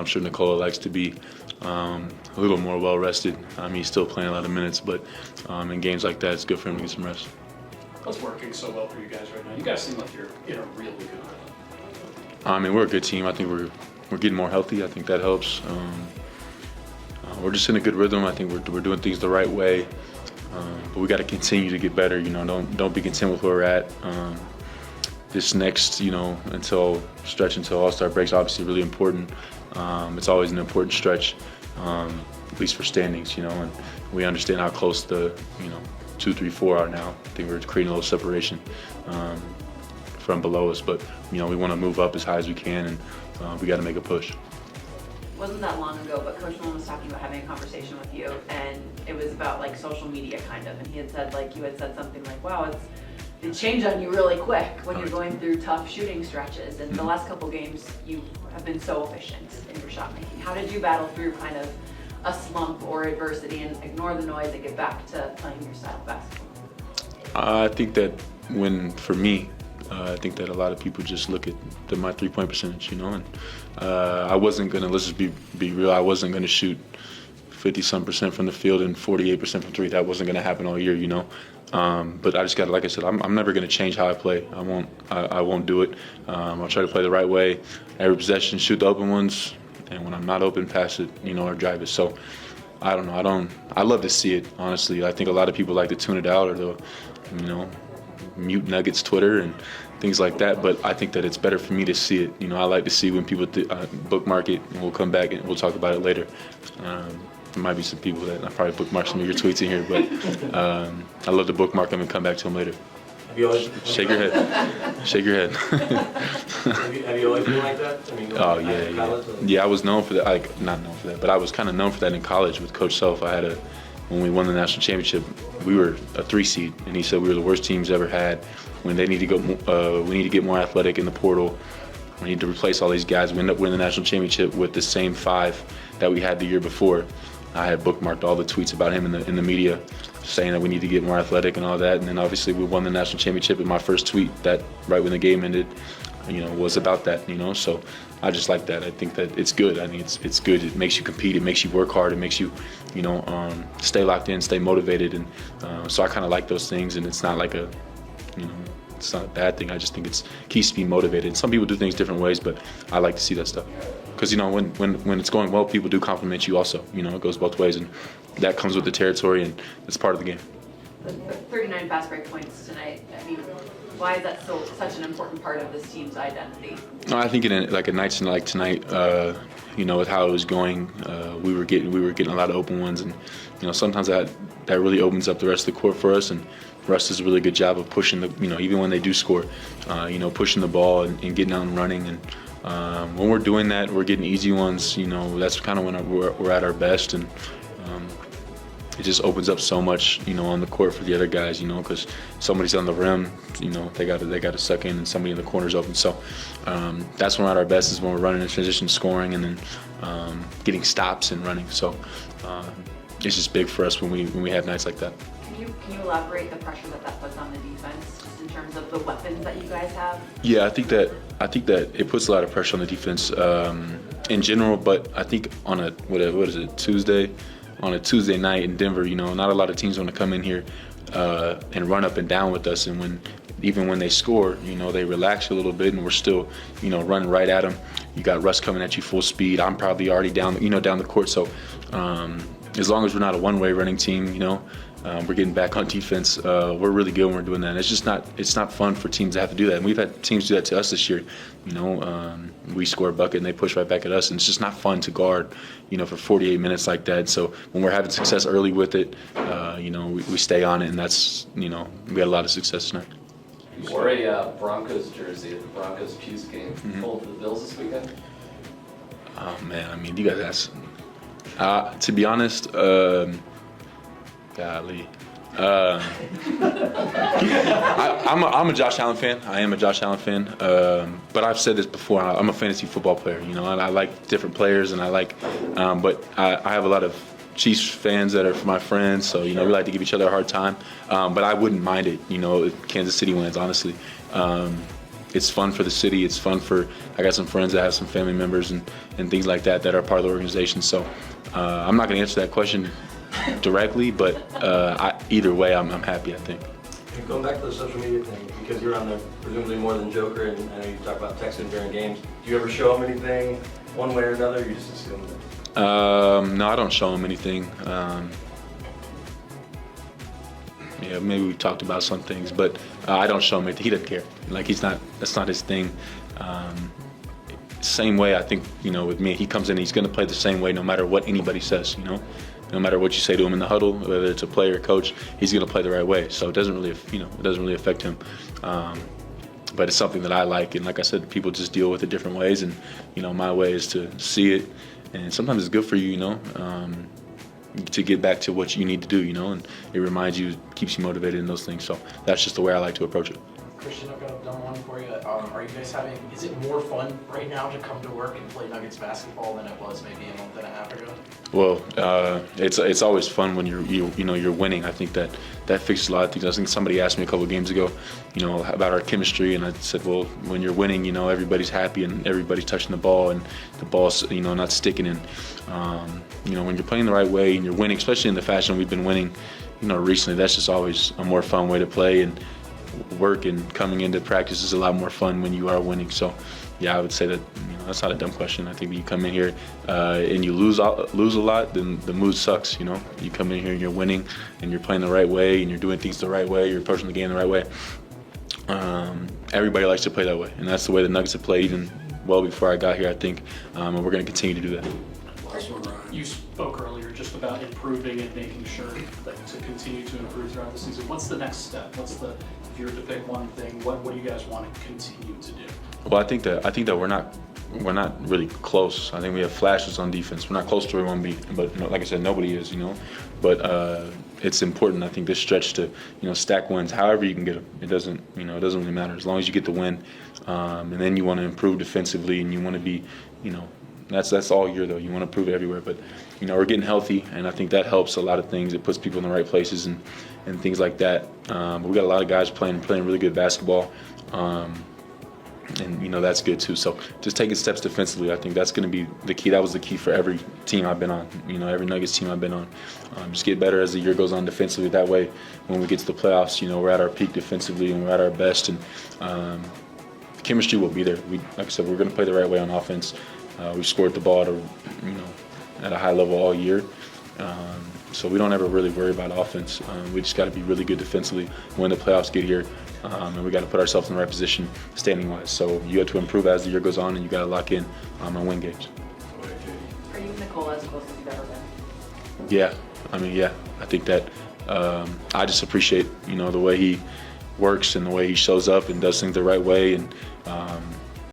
I'm sure Nikola likes to be a little more well-rested. He's still playing a lot of minutes, but in games like that, it's good for him to get some rest. What's working so well for you guys right now? You guys seem like you're in a really good rhythm. We're a good team. I think we're getting more healthy. I think that helps. We're just in a good rhythm. I think we're doing things the right way, but we got to continue to get better. Don't be content with where we're at. This next, until All-Star break's obviously really important. It's always an important stretch, at least for standings, and we understand how close the, 2, 3, 4 are now. I think we're creating a little separation from below us, but, we want to move up as high as we can, and we got to make a push. Wasn't that long ago, but Coach Malone was talking about having a conversation with you, and it was about like social media kind of, and he had said you had said something like, wow, it changed on you really quick when you're going through tough shooting stretches. And the last couple games, you have been so efficient in your shot making. How did you battle through kind of a slump or adversity and ignore the noise and get back to playing your style of basketball? I think that for me, I think that a lot of people just look at my three-point percentage, and I wasn't gonna. Let's just be real. I wasn't gonna shoot 50-some% from the field and 48% from three. That wasn't gonna happen all year, But I just got, like I said, I'm never going to change how I play. I won't do it. I'll try to play the right way. Every possession, shoot the open ones, and when I'm not open, pass it, or drive it. So I don't know. I love to see it, honestly. I think a lot of people like to tune it out or they'll, mute Nuggets Twitter and things like that. But I think that it's better for me to see it. I like to see when people bookmark it, and we'll come back and we'll talk about it later. There might be some people that I probably bookmark some of your tweets in here, but I love to bookmark them and come back to them later. Have you always Shake your head. Shake your head. have you always been like that? Oh yeah. Yeah, I was known for that. Not known for that, but I was kind of known for that in college with Coach Self. When we won the national championship, we were a 3 seed, and he said we were the worst teams ever had. When they need to go, we need to get more athletic in the portal. We need to replace all these guys. We ended up winning the national championship with the same 5 that we had the year before. I had bookmarked all the tweets about him in the media, saying that we need to get more athletic and all that. And then obviously we won the national championship. And my first tweet, that right when the game ended, was about that. So I just like that. I think that it's good. I mean, it's good. It makes you compete. It makes you work hard. It makes you, stay locked in, stay motivated. And so I kind of like those things. And it's not like it's not a bad thing. I just think it keeps me motivated. Some people do things different ways, but I like to see that stuff. Because when it's going well, people do compliment you also. It goes both ways, and that comes with the territory, and it's part of the game. The 39 fast break points tonight. I mean, why is that such an important part of this team's identity? I think in like a night like tonight, with how it was going, we were getting a lot of open ones, and sometimes that really opens up the rest of the court for us. And Russ does a really good job of pushing even when they do score, pushing the ball and getting out and running. And when we're doing that, we're getting easy ones. That's kind of when we're at our best, and it just opens up so much, on the court for the other guys. Because somebody's on the rim, they got to suck in, and somebody in the corner's open. So that's when we're at our best, is when we're running in transition, scoring, and then getting stops and running. So it's just big for us when we have nights like that. Can you elaborate the pressure that puts on the defense, just in terms of the weapons that you guys have? Yeah, I think that it puts a lot of pressure on the defense in general, but I think on a Tuesday night in Denver, not a lot of teams want to come in here and run up and down with us, and even when they score, they relax a little bit, and we're still, running right at them. You got Russ coming at you full speed. I'm probably already down the court. So as long as we're not a one-way running team, we're getting back on defense. We're really good when we're doing that. And it's not fun for teams to have to do that. And we've had teams do that to us this year. We score a bucket and they push right back at us, and it's just not fun to guard, for 48 minutes like that. So when we're having success early with it, we stay on it, and that's, we had a lot of success tonight. You wore a Broncos jersey at the Broncos Pews game. Pulled for the Bills this weekend? Oh man, I mean, you guys ask. To be honest, golly. I'm a Josh Allen fan. I am a Josh Allen fan. But I've said this before. I'm a fantasy football player, and I like different players, and I like. But I have a lot of Chiefs fans that are my friends, so we like to give each other a hard time. But I wouldn't mind it, if Kansas City wins, honestly. it's fun for the city. It's fun for, I got some friends that have some family members and things like that are part of the organization. So I'm not going to answer that question directly, but either way, I'm happy, I think. And going back to the social media thing, because you're on there presumably more than Joker, and I know you talk about texting during games. Do you ever show them anything one way or another, or you just assume that? No, I don't show him anything. Yeah, maybe we talked about some things, but I don't show him anything. He doesn't care. Like, that's not his thing. Same way, I think, with me, he comes in, he's going to play the same way no matter what anybody says, No matter what you say to him in the huddle, whether it's a player or coach, he's going to play the right way. So it doesn't really affect him. But it's something that I like, and like I said, people just deal with it different ways, and my way is to see it, and sometimes it's good for you, to get back to what you need to do, and it reminds you, keeps you motivated in those things. So that's just the way I like to approach it. Christian, I've got a dumb one for you. Are you guys is it more fun right now to come to work and play Nuggets basketball than it was maybe a month and a half ago? Well, it's always fun when you're winning. I think that fixes a lot of things. I think somebody asked me a couple of games ago, about our chemistry, and I said, well, when you're winning, everybody's happy and everybody's touching the ball and the ball's not sticking in. When you're playing the right way and you're winning, especially in the fashion we've been winning, recently, that's just always a more fun way to play, and work and coming into practice is a lot more fun when you are winning. So yeah, I would say that that's not a dumb question. I think when you come in here and you lose a lot, then the mood sucks. You come in here and you're winning and you're playing the right way and you're doing things the right way, you're approaching the game the right way. Everybody likes to play that way, and that's the way the Nuggets have played even well before I got here, I think, and we're going to continue to do that. You spoke earlier just about improving and making sure that to continue to improve throughout the season. What's the next step? If you were to pick one thing, what do you guys want to continue to do? Well, I think that we're not really close. I think we have flashes on defense. We're not close to where we want to be, but like I said, nobody is, But it's important, I think, this stretch to stack wins. However you can get them, it doesn't really matter as long as you get the win. And then you want to improve defensively, and you want to be, That's all year though. You want to prove it everywhere, but we're getting healthy, and I think that helps a lot of things. It puts people in the right places and things like that. But we got a lot of guys playing really good basketball, and that's good too. So just taking steps defensively, I think that's going to be the key. That was the key for every team I've been on. Every Nuggets team I've been on. Just get better as the year goes on defensively. That way, when we get to the playoffs, we're at our peak defensively and we're at our best, and the chemistry will be there. Like I said, we're going to play the right way on offense. We've scored the ball at a high level all year, so we don't ever really worry about offense. We just got to be really good defensively when the playoffs get here, and we got to put ourselves in the right position standing-wise. So you have to improve as the year goes on, and you got to lock in and win games. Are you and Nikola as close as you've ever been? Yeah, I think that I just appreciate the way he works and the way he shows up and does things the right way, and